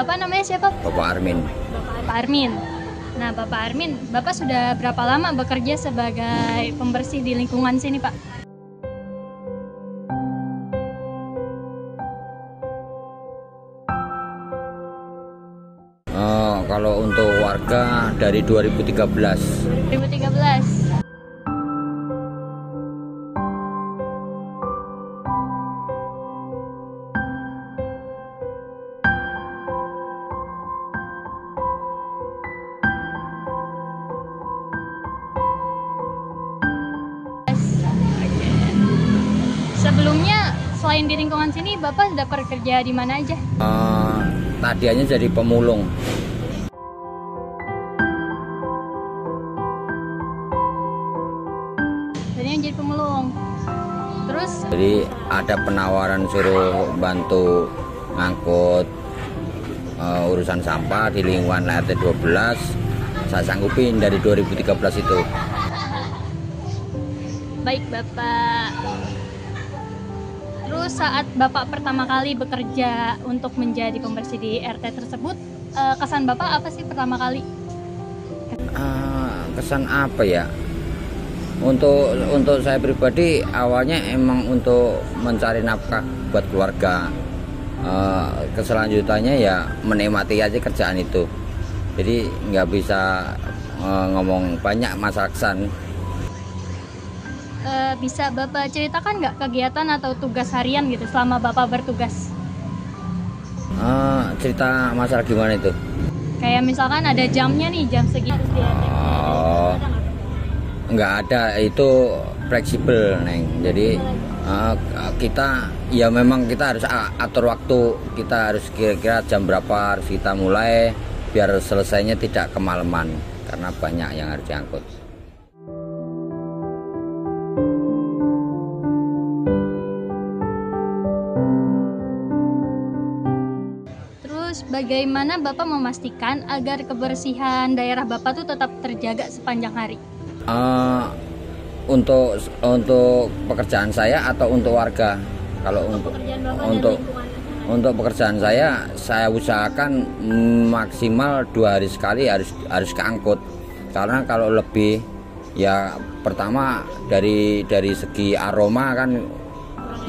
Bapak namanya siapa? Bapak Armin. Bapak Armin. Nah, Bapak Armin, Bapak sudah berapa lama bekerja sebagai pembersih di lingkungan sini, Pak? Kalau untuk warga dari 2013. 2013. Sebelumnya selain di lingkungan sini, Bapak sudah bekerja di mana aja? Tadinya jadi pemulung. Tadinya jadi pemulung. Terus? Jadi ada penawaran suruh bantu ngangkut urusan sampah di lingkungan RT 12. Saya sanggupin dari 2013 itu. Baik, Bapak. Terus saat Bapak pertama kali bekerja untuk menjadi pembersih di RT tersebut, kesan Bapak apa sih pertama kali? Kesan apa ya? Untuk saya pribadi awalnya emang untuk mencari nafkah buat keluarga. Keselanjutannya ya menikmati aja kerjaan itu. Jadi nggak bisa ngomong banyak masalah kesan. Bisa Bapak ceritakan nggak kegiatan atau tugas harian gitu selama Bapak bertugas? Cerita masalah gimana itu? Kayak misalkan ada jamnya nih, jam segini harus di RT. Nggak ada, itu fleksibel, Neng. Jadi kita ya memang kita harus atur waktu, kita harus kira-kira jam berapa harus kita mulai biar selesainya tidak kemalaman karena banyak yang harus diangkut. Terus bagaimana Bapak memastikan agar kebersihan daerah Bapak tuh tetap terjaga sepanjang hari? Untuk pekerjaan saya atau untuk warga? Kalau untuk pekerjaan saya usahakan maksimal 2 hari sekali harus keangkut. Karena kalau lebih ya pertama dari segi aroma kan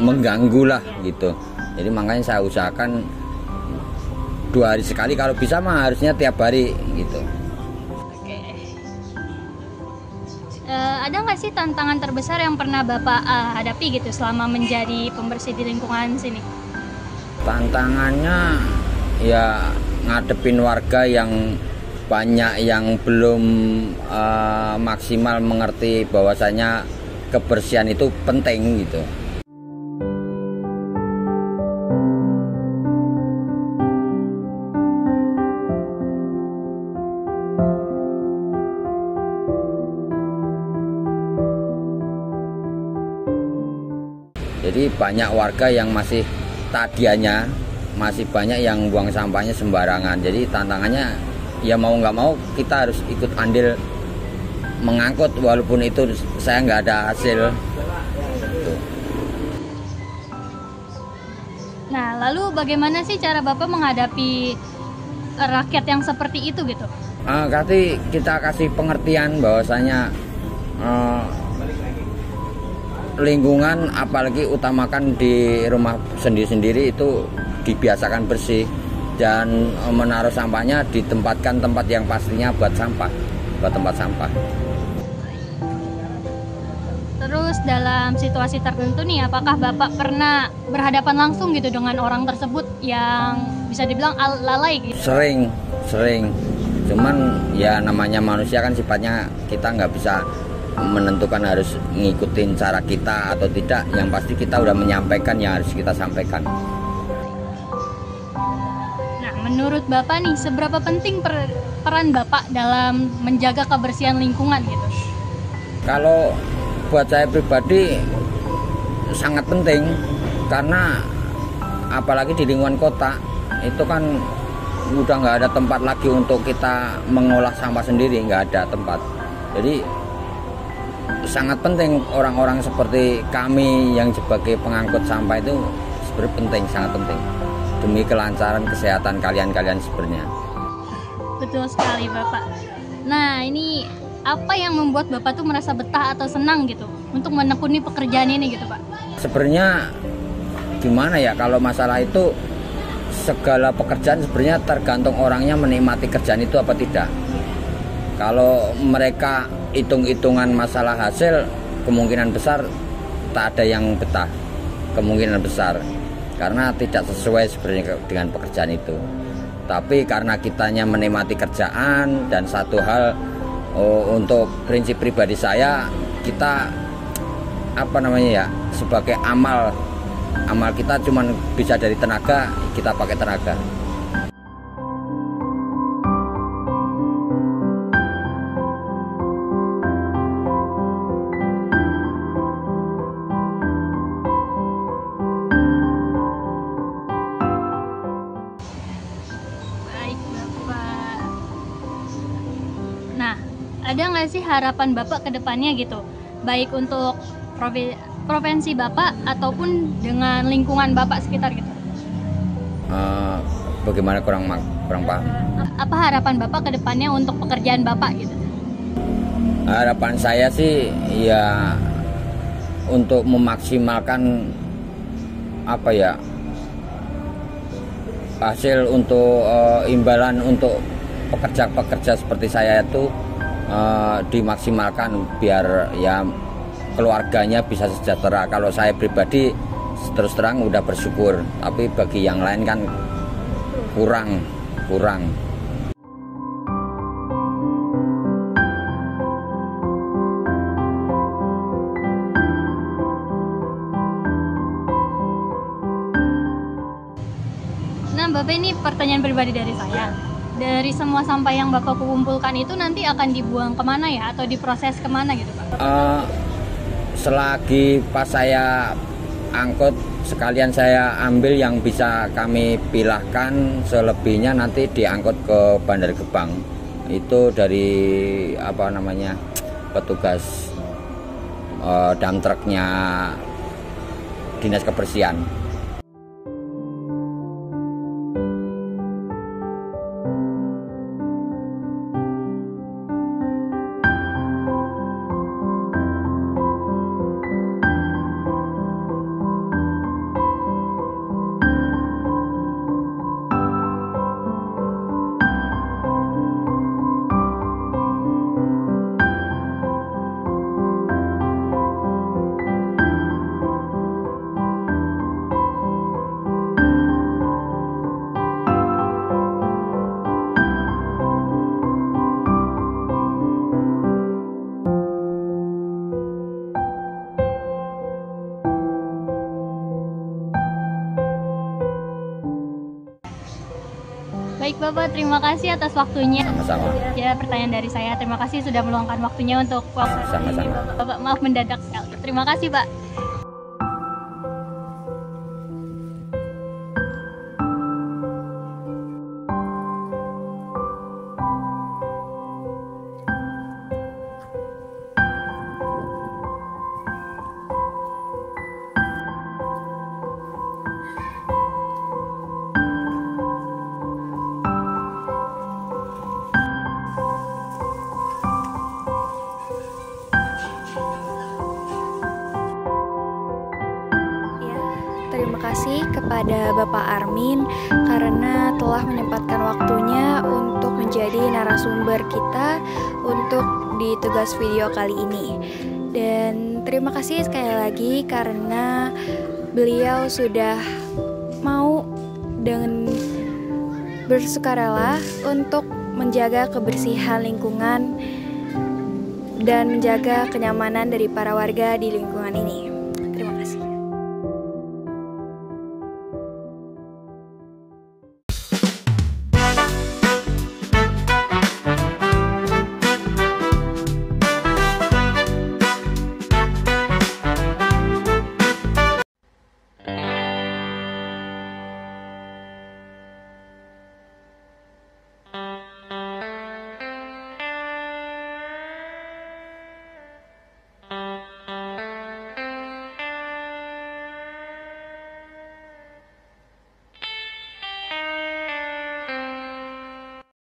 mengganggu lah gitu. Jadi makanya saya usahakan 2 hari sekali, kalau bisa mah harusnya tiap hari gitu. Oke. Ada nggak sih tantangan terbesar yang pernah Bapak hadapi gitu selama menjadi pembersih di lingkungan sini? Tantangannya ya ngadepin warga yang banyak yang belum maksimal mengerti bahwasanya kebersihan itu penting gitu. Jadi banyak warga yang masih tadianya masih banyak yang buang sampahnya sembarangan. Jadi tantangannya ya mau nggak mau kita harus ikut andil mengangkut walaupun itu saya nggak ada hasil. Nah, lalu bagaimana sih cara Bapak menghadapi rakyat yang seperti itu gitu? Kita kasih pengertian bahwasanya lingkungan, apalagi utamakan di rumah sendiri-sendiri itu dibiasakan bersih dan menaruh sampahnya ditempatkan tempat yang pastinya buat tempat sampah. Terus dalam situasi tertentu nih, apakah Bapak pernah berhadapan langsung gitu dengan orang tersebut yang bisa dibilang lalai gitu? Sering. Cuman ya namanya manusia kan sifatnya kita nggak bisa menentukan harus ngikutin cara kita atau tidak. Yang pasti kita udah menyampaikan yang harus kita sampaikan. Nah, menurut Bapak nih, seberapa penting peran Bapak dalam menjaga kebersihan lingkungan gitu? Kalau buat saya pribadi sangat penting, karena apalagi di lingkungan kota itu kan udah nggak ada tempat lagi untuk kita mengolah sampah sendiri, nggak ada tempat. Jadi sangat penting orang-orang seperti kami yang sebagai pengangkut sampah itu sebenarnya penting, sangat penting. demi kelancaran kesehatan kalian-kalian sebenarnya. Betul sekali Bapak. Nah, ini apa yang membuat Bapak tuh merasa betah atau senang gitu untuk menekuni pekerjaan ini gitu Pak? Sebenarnya gimana ya, kalau masalah itu segala pekerjaan sebenarnya tergantung orangnya menikmati kerjaan itu apa tidak. Kalau mereka hitung-hitungan masalah hasil, kemungkinan besar tak ada yang betah, kemungkinan besar, karena tidak sesuai sebenarnya dengan pekerjaan itu. Tapi karena kitanya menikmati kerjaan, dan satu hal, untuk prinsip pribadi saya, kita sebagai amal kita cuman bisa dari tenaga, kita pakai tenaga. Baik Bapak. Nah, ada nggak sih harapan Bapak ke depannya gitu? Baik untuk provinsi Bapak ataupun dengan lingkungan Bapak sekitar gitu. Bagaimana, kurang paham? Apa harapan Bapak ke depannya untuk pekerjaan Bapak gitu? Harapan saya sih ya untuk memaksimalkan hasil untuk imbalan untuk pekerja-pekerja seperti saya itu dimaksimalkan biar ya keluarganya bisa sejahtera. Kalau saya pribadi terus terang udah bersyukur, tapi bagi yang lain kan kurang. Nah Bapak, ini pertanyaan pribadi dari saya. Dari semua sampah yang Bapak kumpulkan itu nanti akan dibuang kemana ya? Atau diproses kemana gitu Pak? Selagi pas saya angkut, sekalian saya ambil yang bisa kami pilahkan, selebihnya nanti diangkut ke Bandar Gebang. Itu dari petugas dump truknya Dinas Kebersihan. Baik Bapak, terima kasih atas waktunya. Sama-sama. Ya, pertanyaan dari saya. Terima kasih sudah meluangkan waktunya untuk Sama-sama. Bapak, maaf mendadak sekali. Terima kasih Pak. Terima kasih kepada Bapak Armin karena telah menyempatkan waktunya untuk menjadi narasumber kita untuk di tugas video kali ini. Dan terima kasih sekali lagi karena beliau sudah mau dengan bersukarela untuk menjaga kebersihan lingkungan dan menjaga kenyamanan dari para warga di lingkungan ini.